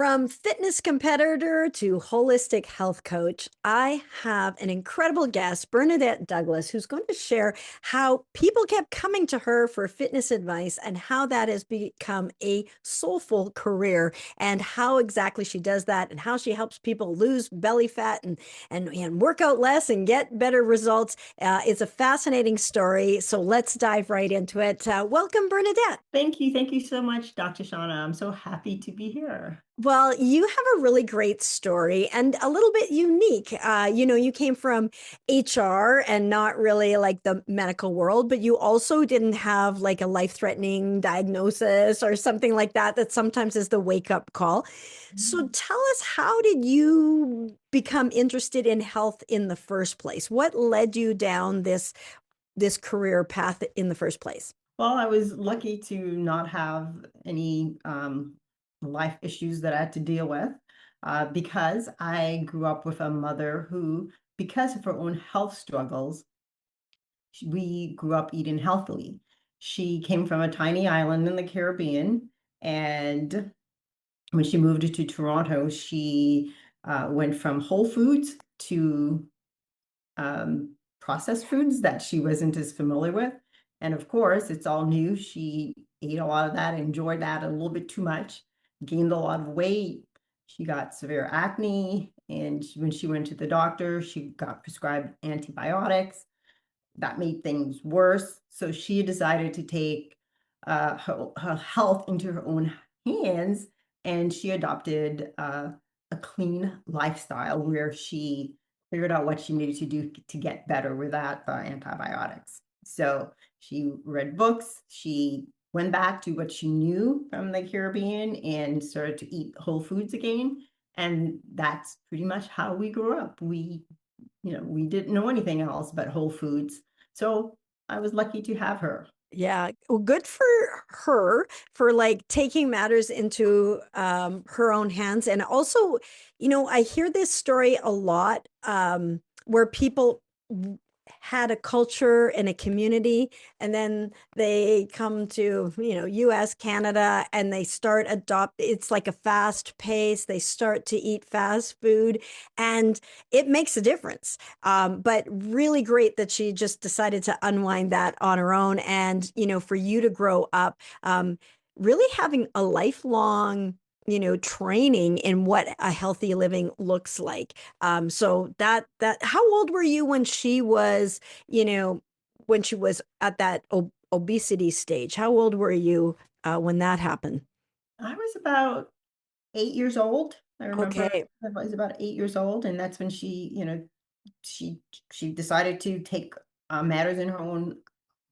From fitness competitor to holistic health coach, I have an incredible guest, Bernadette Douglas, who's going to share how people kept coming to her for fitness advice and how that has become a soulful career and how exactly she does that and how she helps people lose belly fat and work out less and get better results. It's a fascinating story. So let's dive right into it. Welcome, Bernadette. Thank you. Thank you so much, Dr. Shauna. I'm so happy to be here. Well, you have a really great story and a little bit unique. You came from HR and not really like the medical world, but you also didn't have like a life-threatening diagnosis or something like that, that sometimes is the wake-up call. So tell us, how did you become interested in health in the first place? What led you down this career path in the first place? Well, I was lucky to not have any life issues that I had to deal with because I grew up with a mother who, because of her own health struggles, we grew up eating healthily. She came from a tiny island in the Caribbean, and when she moved to Toronto, she went from Whole Foods to processed foods that she wasn't as familiar with. And of course, it's all new. She ate a lot of that, enjoyed that a little bit too much, gained a lot of weight. She got severe acne. And when she went to the doctor, she got prescribed antibiotics that made things worse. So she decided to take her health into her own hands, and she adopted a clean lifestyle where she figured out what she needed to do to get better without the antibiotics. So she read books, she went back to what she knew from the Caribbean and started to eat whole foods again. And that's pretty much how we grew up. We didn't know anything else but Whole Foods. So I was lucky to have her. Yeah, well, good for her for like taking matters into her own hands. And also, I hear this story a lot where people had a culture and a community, and then they come to, US, Canada, and they start adopt. It's like a fast pace. They start to eat fast food, and it makes a difference. But really great that she just decided to unwind that on her own. And, for you to grow up, really having a lifelong, training in what a healthy living looks like. So how old were you you know, when she was at that obesity stage? How old were you when that happened? I was about 8 years old. I remember Okay. I was about 8 years old, and that's when she she decided to take matters in her own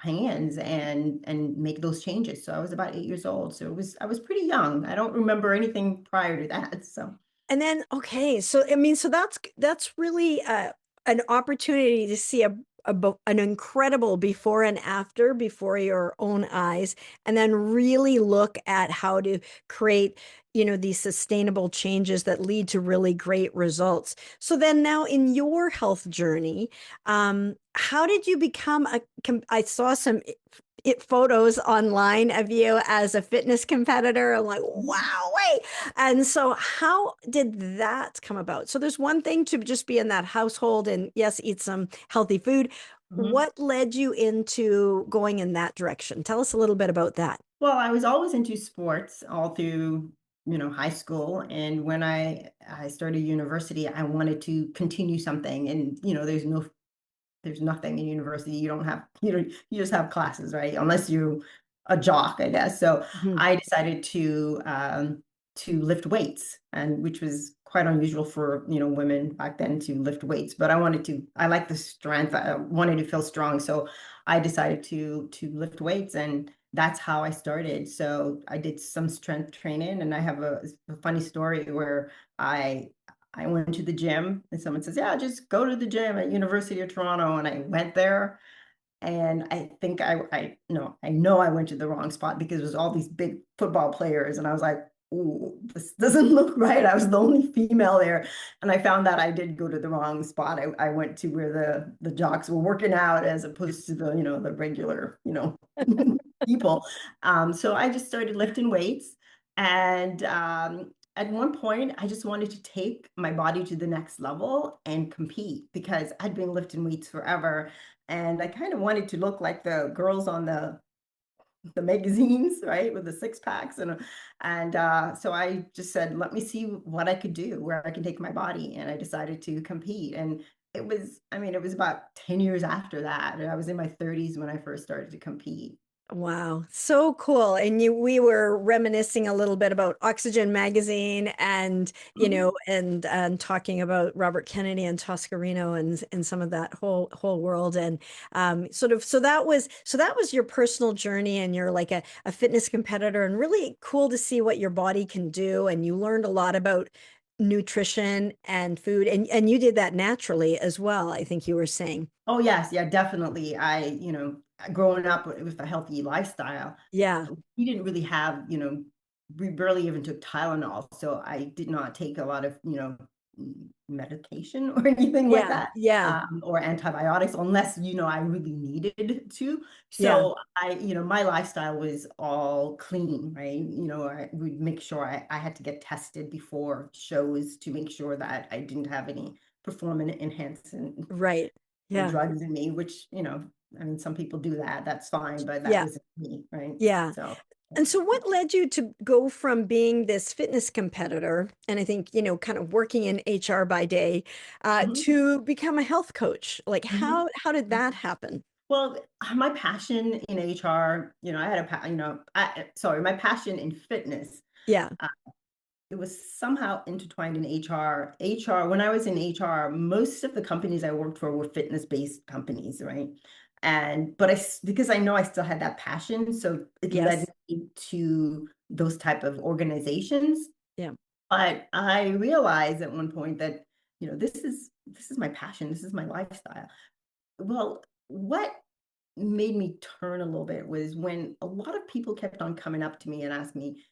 hands and make those changes. So I was about 8 years old. So I was pretty young. I don't remember anything prior to that. So And then, okay, so I mean, so that's really an opportunity to see an incredible before and after before your own eyes, and then really look at how to create, these sustainable changes that lead to really great results. So then, now in your health journey, how did you become I saw some photos online of you as a fitness competitor. I'm like, wow, wait. And so, how did that come about? So, there's one thing to just be in that household and, yes, eat some healthy food. mhm. What led you into going in that direction? Tell us a little bit about that. Well, I was always into sports all through, high school. And when I started university, I wanted to continue something. And, there's nothing in university. You don't have, you just have classes, right? Unless you're a jock, I guess. So Mhm. I decided to lift weights, and which was quite unusual for, women back then to lift weights. But I like the strength. I wanted to feel strong. So I decided to lift weights, and that's how I started. So I did some strength training, and I have a funny story where I went to the gym, and someone says, "Yeah, just go to the gym at University of Toronto." And I went there, and I think I no, I know I went to the wrong spot because it was all these big football players, and I was like, "Ooh, this doesn't look right." I was the only female there, and I found that I did go to the wrong spot. I went to where the jocks were working out as opposed to the regular people. So I just started lifting weights, and at one point, I just wanted to take my body to the next level and compete because I'd been lifting weights forever. And I kind of wanted to look like the girls on the magazines, right, with the six packs and so I just said, let me see what I could do, where I can take my body, and I decided to compete. And it was, I mean, it was about 10 years after that. I was in my 30s when I first started to compete. Wow, so cool. And we were reminiscing a little bit about Oxygen magazine and, Mhm. and talking about Robert Kennedy and Toscarino and some of that whole world. And sort of, so that was your personal journey and you're like a fitness competitor and really cool to see what your body can do. And you learned a lot about nutrition and food and you did that naturally as well, I think you were saying. Oh yes, yeah, definitely. Growing up with a healthy lifestyle, Yeah, we didn't really have, we barely even took Tylenol, so I did not take a lot of, medication or anything like yeah, that, yeah, or antibiotics, unless, I really needed to. yeah. So my lifestyle was all clean, right? I would make sure I had to get tested before shows to make sure that I didn't have any performance enhancing Right. Yeah. drugs in me, which, I mean, some people do that. That's fine, but that Yeah. wasn't me, right? Yeah. So, And so what led you to go from being this fitness competitor and I think, kind of working in HR by day, mhm, to become a health coach? Like mhm, how did mhm. that happen? Well, my passion in HR, I had sorry, my passion in fitness, Yeah. uh, it was somehow intertwined in HR. HR, when I was in HR, most of the companies I worked for were fitness-based companies, right? But because I know I still had that passion, so it led Yes. me to those type of organizations. Yeah. But I realized at one point that, this is my passion, this is my lifestyle. Well, what made me turn a little bit was when a lot of people kept on coming up to me and ask me,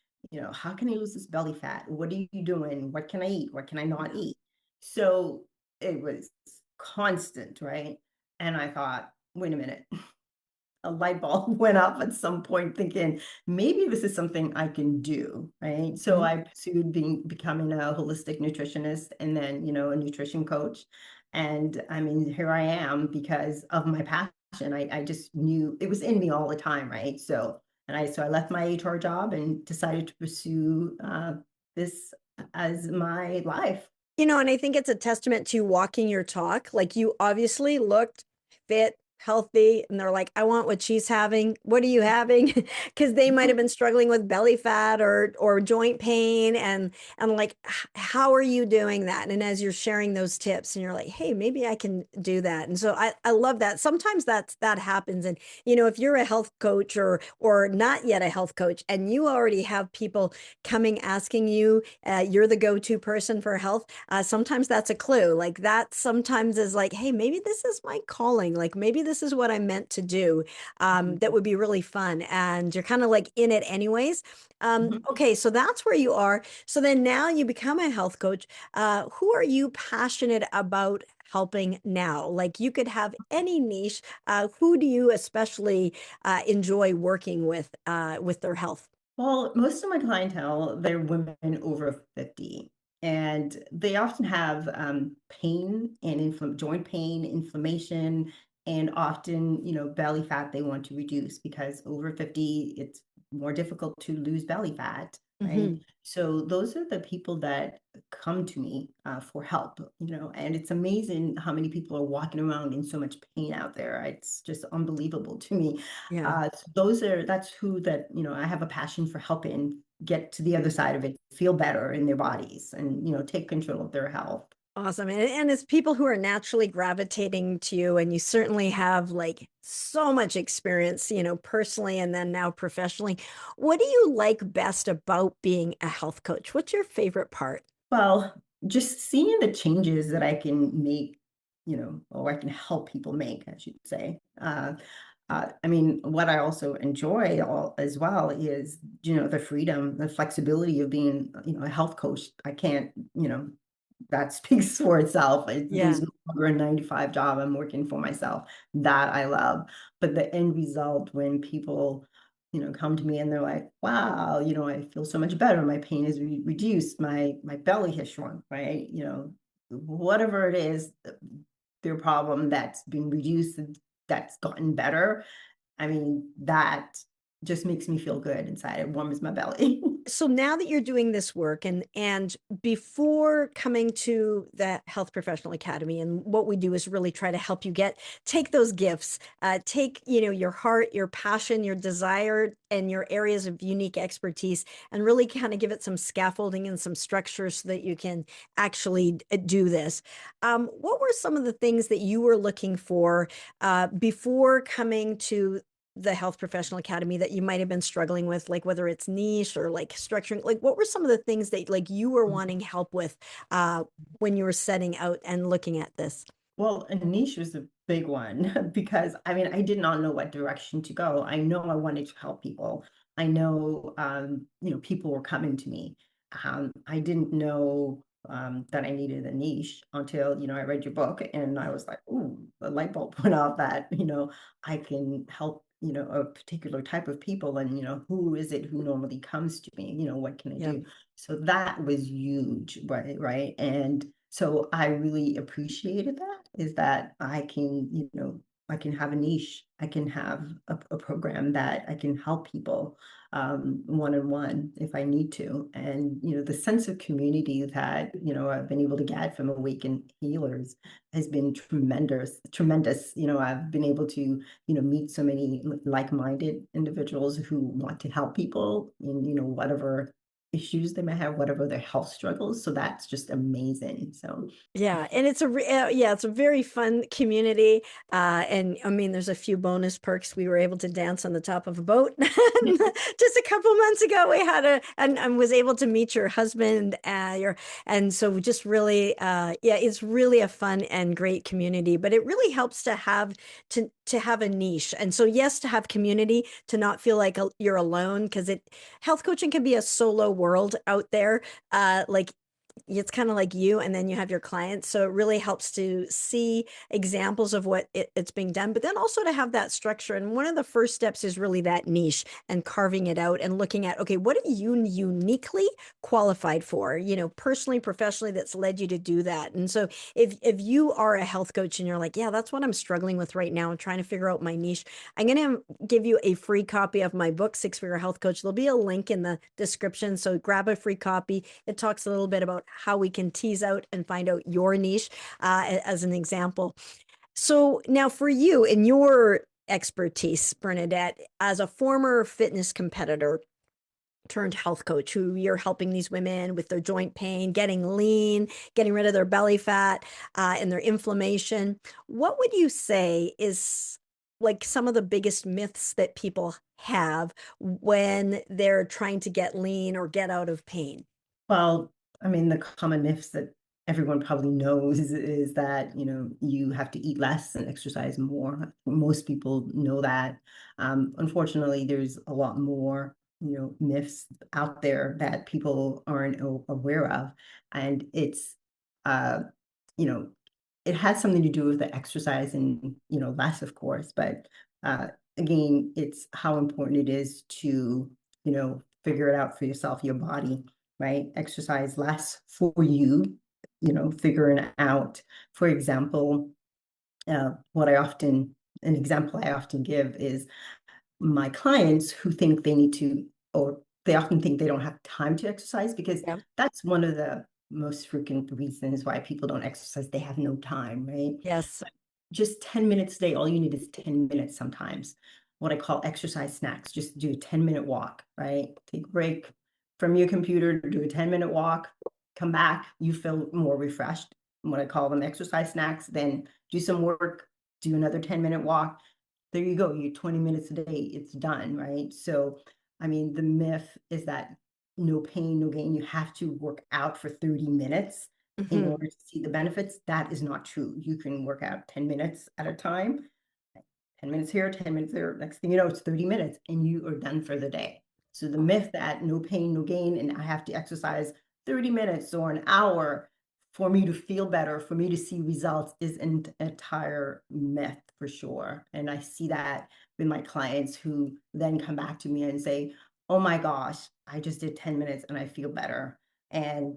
how can I lose this belly fat? What are you doing? What can I eat? What can I not Yeah. eat? So it was constant, right? And I thought, wait a minute, a light bulb went up at some point thinking maybe this is something I can do, right? So Mhm. I pursued becoming a holistic nutritionist and then, a nutrition coach. And I mean, here I am because of my passion. I just knew it was in me all the time, right? So I left my HR job and decided to pursue this as my life. And I think it's a testament to walking your talk. Like you obviously looked fit, healthy, and they're like, I want what she's having. What are you having? Because they might have been struggling with belly fat or joint pain. And like, how are you doing that? And as you're sharing those tips and you're like, hey, maybe I can do that. And so I love that. Sometimes that happens. And if you're a health coach or not yet a health coach and you already have people coming asking you, you're the go-to person for health, sometimes that's a clue. Like that sometimes is like, hey, maybe this is my calling. Like maybe this is what I'm meant to do. That would be really fun. And you're kind of like in it anyways. Okay, so that's where you are. So then now you become a health coach. Who are you passionate about helping now? Like you could have any niche. Who do you especially enjoy working with their health? Well, most of my clientele, they're women over 50, and they often have pain and joint pain, inflammation, and often, belly fat they want to reduce because over 50, it's more difficult to lose belly fat, right? Mhm. So those are the people that come to me for help, and it's amazing how many people are walking around in so much pain out there. It's just unbelievable to me. Yeah. That's who that, I have a passion for helping get to the other side of it, feel better in their bodies and, take control of their health. Awesome. And it's people who are naturally gravitating to you, and you certainly have like so much experience, personally and then now professionally. What do you like best about being a health coach? What's your favorite part? Well, just seeing the changes that I can make, or I can help people make, I should say. I mean, what I also enjoy all as well is, the freedom, the flexibility of being, a health coach. I can't, that speaks for itself. Yeah. There's no longer a 9 to 5 job. I'm working for myself. That I love. But the end result when people, come to me and they're like, wow, I feel so much better. My pain is reduced. My belly has shrunk, right? Whatever it is, their problem that's been reduced, that's gotten better. I mean, that just makes me feel good inside. It warms my belly. So now that you're doing this work, and before coming to the Health Professional Academy, and what we do is really try to help you take those gifts, take your heart, your passion, your desire, and your areas of unique expertise, and really kind of give it some scaffolding and some structure so that you can actually do this. What were some of the things that you were looking for before coming to the Health Professional Academy that you might have been struggling with, like whether it's niche or like structuring? Like what were some of the things that like you were wanting help with uh when you were setting out and looking at this? Well, a niche was a big one because I mean, I did not know what direction to go. I know I wanted to help people. I know, people were coming to me. I didn't know that I needed a niche until, I read your book and I was like, ooh, the light bulb went off that, I can help, a particular type of people and, who is it who normally comes to me? What can I Yeah. do? So that was huge, right? Right. And so I really appreciated that, is that I can have a niche. I can have a program that I can help people one on one if I need to. And, the sense of community that, I've been able to get from Awakened Healers has been tremendous, tremendous. I've been able to, meet so many like-minded individuals who want to help people in, whatever issues they may have, whatever their health struggles. So that's just amazing. So Yeah, and yeah, it's a very fun community. And I mean, there's a few bonus perks. We were able to dance on the top of a boat just a couple months ago. We had and was able to meet your husband. And so just really, yeah, it's really a fun and great community. But it really helps to have a niche. And so yes, to have community, to not feel like you're alone, because health coaching can be a solo world out there. Like it's kind of like you, and then you have your clients, so it really helps to see examples of it's being done, but then also to have that structure. And one of the first steps is really that niche and carving it out and looking at, okay, what are you uniquely qualified for, personally, professionally, that's led you to do that. And so if you are a health coach and you're like, yeah, that's what I'm struggling with right now, I'm trying to figure out my niche, I'm going to give you a free copy of my book, Six Figure Health Coach. There'll be a link in the description, so grab a free copy. It talks a little bit about how we can tease out and find out your niche, as an example. So now for you and your expertise, Bernadette, as a former fitness competitor turned health coach, who you're helping these women with their joint pain, getting lean, getting rid of their belly fat, and their inflammation, what would you say is like some of the biggest myths that people have when they're trying to get lean or get out of pain? well, I mean, the common myths that everyone probably knows is that, you have to eat less and exercise more. Most people know that. Unfortunately, there's a lot more, myths out there that people aren't aware of. And uh, you know, it has something to do with the exercise and, less, of course, but uh, again, it's how important it is to, figure it out for yourself, your body, right? Exercise less for you, figuring it out. For example, an example I often give is my clients who think they need to, or they often think they don't have time to exercise, because Yeah. that's one of the most frequent reasons why people don't exercise. They have no time, right? Yes. Just 10 minutes a day. All you need is 10 minutes sometimes. What I call exercise snacks. Just do a 10-minute walk, right? Take a break from your computer, do a 10-minute walk, come back, you feel more refreshed. What I call them exercise snacks, then do some work, do another 10-minute walk. There you go. You 20 minutes a day, it's done, right? So, I mean, the myth is that no pain, no gain. You have to work out for 30 minutes in Hmm. order to see the benefits. That is not true. You can work out 10 minutes at a time, 10 minutes here, 10 minutes there. Next thing you know, it's 30 minutes and you are done for the day. So the myth that no pain, no gain, and I have to exercise 30 minutes or an hour for me to feel better, for me to see results is an entire myth for sure. And I see that with my clients who then come back to me and say, oh my gosh, I just did 10 minutes and I feel better. And,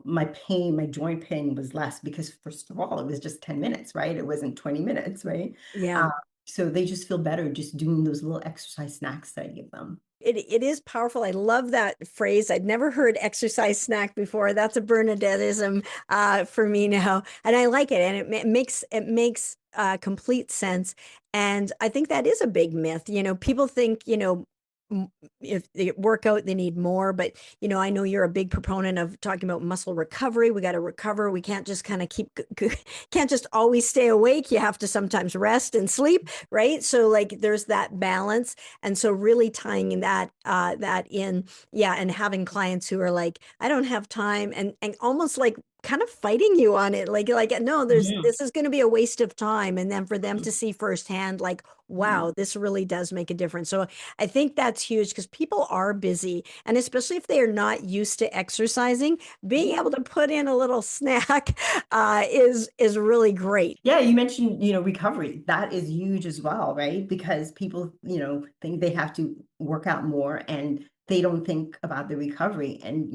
my pain, my joint pain was less because, first of all, it was just 10 minutes, right? It wasn't 20 minutes, right? Yeah. Uh, so they just feel better just doing those little exercise snacks that I give them. It is powerful. I love that phrase. I'd never heard exercise snack before. That's a Bernadetteism for me now, and I like it. And it makes complete sense. And I think that is a big myth. People think if they work out, they need more. But I know you're a big proponent of talking about muscle recovery. We got to recover. We can't just kind of can't just always stay awake. You have to sometimes rest and sleep, right? So like there's that balance. And so really tying that in, yeah, and having clients who are like, I don't have time, and almost like kind of fighting you on it, like no, Mhm. this is going to be a waste of time, and then for them to see firsthand, like, Mhm. wow, this really does make a difference. So I think that's huge because people are busy, and especially if they are not used to exercising, being able to put in a little snack is really great. Yeah, you mentioned, recovery. That is huge as well, right? Because people, think they have to work out more and they don't think about the recovery. And,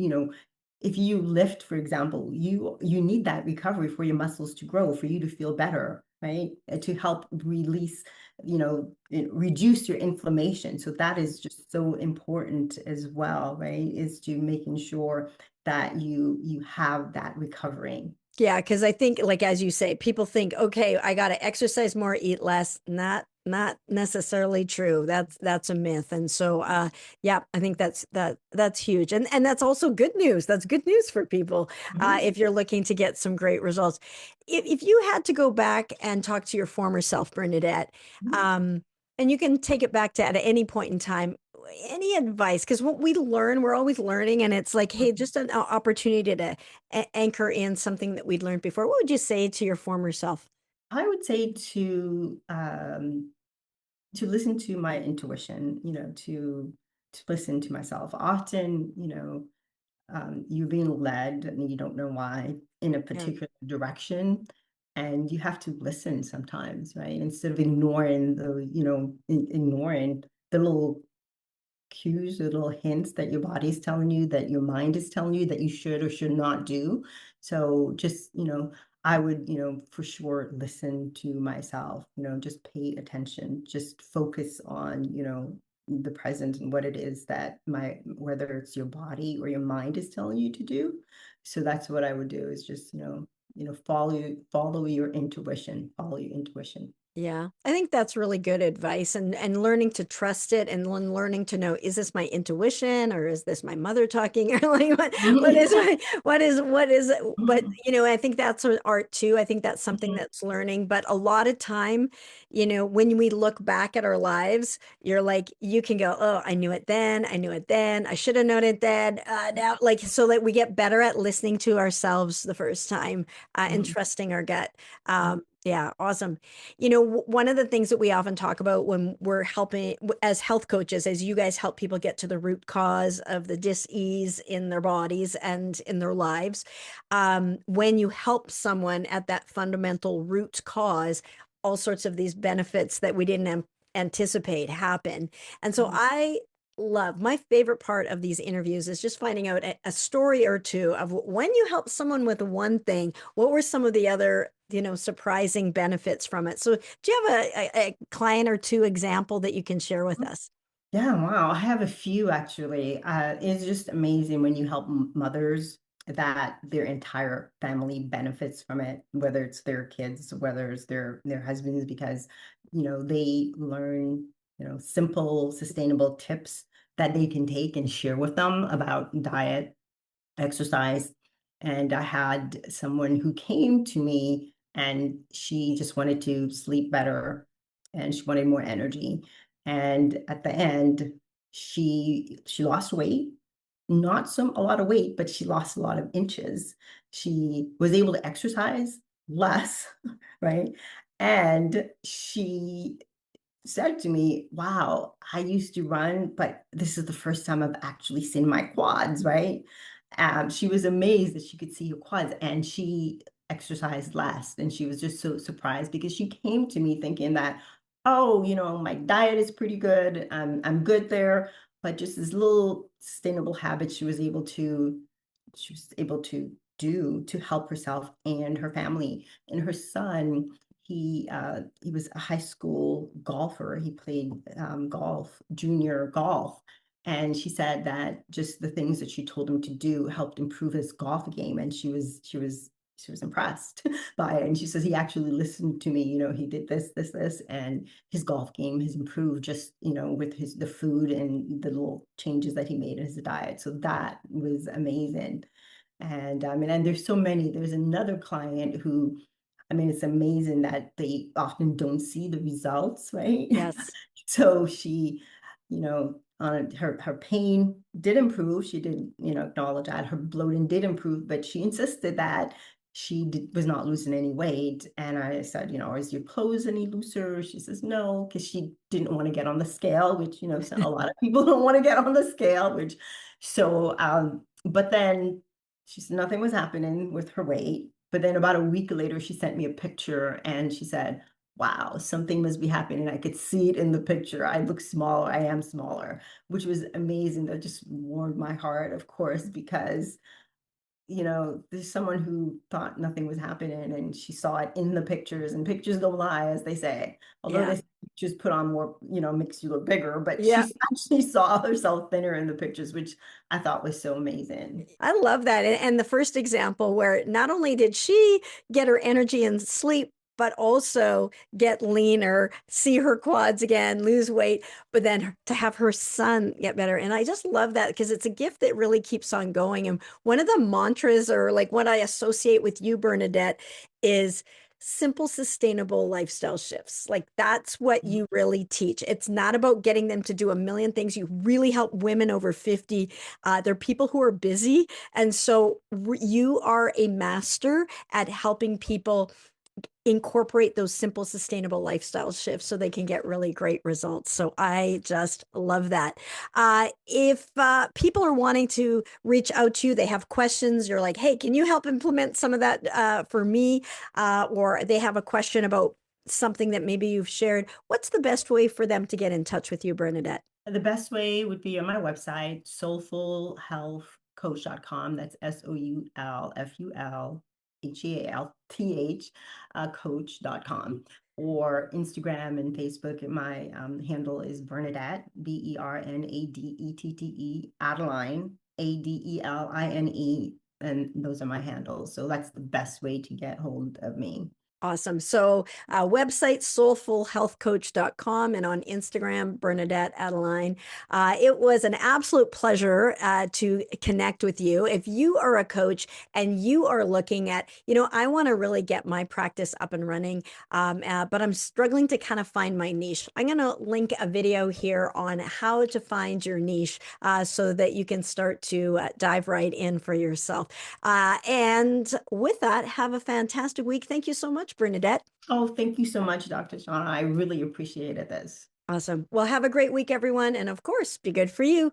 if you lift, for example, you need that recovery for your muscles to grow, for you to feel better, right? To help release, reduce your inflammation. So that is just so important as well, right? Is to making sure that you have that recovery. Yeah, because I think, like as you say, people think, okay, I got to exercise more, eat less. Not necessarily true. That's a myth. And so, yeah, I think that's huge, and that's also good news. That's good news for people Mhm. if you're looking to get some great results. If you had to go back and talk to your former self, Bernadette, um, and you can take it back to at any point in time, any advice? Because what we learn, we're always learning, and it's like, hey, just an opportunity to anchor in something that we'd learned before. What would you say to your former self? I would say to listen to my intuition, to listen to myself. Often, you're being led and you don't know why in a Yeah. particular direction, and you have to listen sometimes, right? Instead of ignoring ignoring the little cues or little hints that your body's telling you, that your mind is telling you that you should or should not do. So just, I would, for sure listen to myself, just pay attention, just focus on, the present and what it is that whether it's your body or your mind is telling you to do. So that's what I would do is just, follow your intuition, follow your intuition. Yeah, I think that's really good advice, and learning to trust it, and learning to know, is this my intuition or is this my mother talking, or like what is my what is it? But Mhm. I think that's an art too. I think that's something Mhm. that's learning. But a lot of time, when we look back at our lives, you're like, you can go, oh, I knew it then, I knew it then, I should have known it then. Now, like, so that we get better at listening to ourselves the first time, and Mhm. trusting our gut. Mhm. Yeah, awesome. One of the things that we often talk about when we're helping as health coaches, as you guys help people get to the root cause of the dis-ease in their bodies and in their lives, when you help someone at that fundamental root cause, all sorts of these benefits that we didn't anticipate happen. And so Mhm. I love my favorite part of these interviews is just finding out a story or two of when you help someone with one thing, what were some of the other surprising benefits from it. So do you have a client or two example that you can share with us? Yeah, wow. I have a few actually. It's just amazing when you help mothers that their entire family benefits from it, whether it's their kids, whether it's their husbands, because they learn simple, sustainable tips that they can take and share with them about diet, exercise. And I had someone who came to me and she just wanted to sleep better and she wanted more energy. And at the end, she lost weight, not a lot of weight, but she lost a lot of inches. She was able to exercise less, right? And she said to me, wow, I used to run, but this is the first time I've actually seen my quads, right? She was amazed that she could see her quads, and she exercised less. And she was just so surprised because she came to me thinking that, oh, my diet is pretty good. I'm good there. But just this little sustainable habit she was able to do to help herself and her family. And her son, he was a high school golfer. He played golf, junior golf, and she said that just the things that she told him to do helped improve his golf game. And she was impressed by it. And she says he actually listened to me. He did this, and his golf game has improved just with the food and the little changes that he made in his diet. So that was amazing. And I mean, and there's so many. There's another client who, I mean, it's amazing that they often don't see the results, right? Yes. So she, her pain did improve. She did, acknowledge that her bloating did improve, but she insisted that was not losing any weight. And I said, is your clothes any looser? She says no, because she didn't want to get on the scale, which so a lot of people don't want to get on the scale. But then she said nothing was happening with her weight. But then about a week later, she sent me a picture and she said, wow, something must be happening. I could see it in the picture. I look smaller. I am smaller, which was amazing. That just warmed my heart, of course, because, there's someone who thought nothing was happening and she saw it in the pictures, and pictures don't lie, as they say. Although Yeah. they just put on more, makes you look bigger, but Yeah. she actually saw herself thinner in the pictures, which I thought was so amazing. I love that. And the first example where not only did she get her energy and sleep, but also get leaner, see her quads again, lose weight, but then to have her son get better. And I just love that because it's a gift that really keeps on going. And one of the mantras, or like what I associate with you, Bernadette, is simple, sustainable lifestyle shifts. Like that's what you really teach. It's not about getting them to do a million things. You really help women over 50. They're people who are busy. And so you are a master at helping people incorporate those simple, sustainable lifestyle shifts so they can get really great results. So I just love that. If people are wanting to reach out to you, they have questions, you're like, hey, can you help implement some of that for me? Or they have a question about something that maybe you've shared, what's the best way for them to get in touch with you, Bernadette? The best way would be on my website, soulfulhealthcoach.com. That's SOULFULHEALTH, coach.com. Or Instagram and Facebook. My handle is Bernadette, BERNADETTE, Adeline, ADELINE. And those are my handles. So that's the best way to get hold of me. Awesome. So, website soulfulhealthcoach.com, and on Instagram, Bernadette Adeline. It was an absolute pleasure to connect with you. If you are a coach and you are looking at, I want to really get my practice up and running, but I'm struggling to kind of find my niche. I'm going to link a video here on how to find your niche so that you can start to dive right in for yourself. And with that, have a fantastic week. Thank you so much, Bernadette. Oh, thank you so much, Dr. Shaunna. I really appreciated this. Awesome. Well, have a great week, everyone. And of course, be good for you.